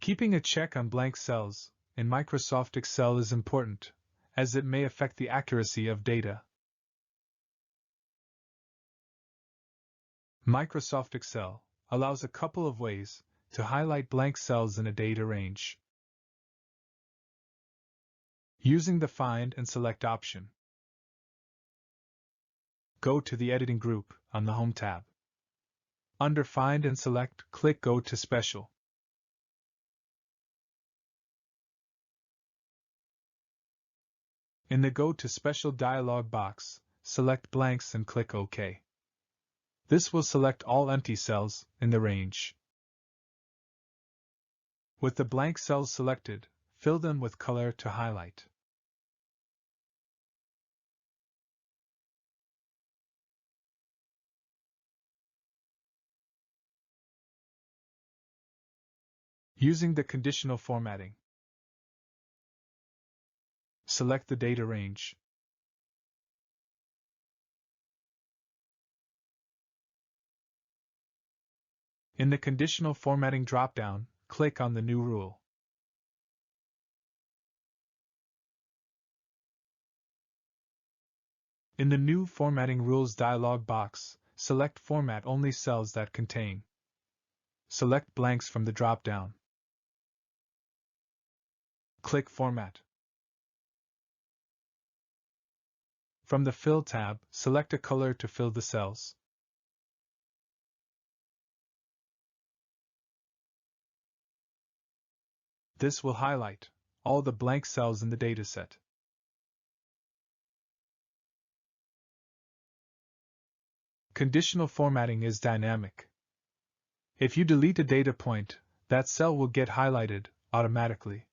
Keeping a check on blank cells in Microsoft Excel is important, as it may affect the accuracy of data. Microsoft Excel allows a couple of ways to highlight blank cells in a data range. Using the Find and Select option, go to the Editing group on the Home tab. Under Find and Select, click Go to Special. In the Go to Special dialog box, select Blanks and click OK. This will select all empty cells in the range. With the blank cells selected, fill them with color to highlight. Using the conditional formatting, select the data range. In the conditional formatting drop-down, click on the new rule. In the New Formatting Rules dialog box, select Format only cells that contain. Select blanks from the drop-down. Click Format. From the Fill tab, select a color to fill the cells. This will highlight all the blank cells in the dataset. Conditional formatting is dynamic. If you delete a data point, that cell will get highlighted automatically.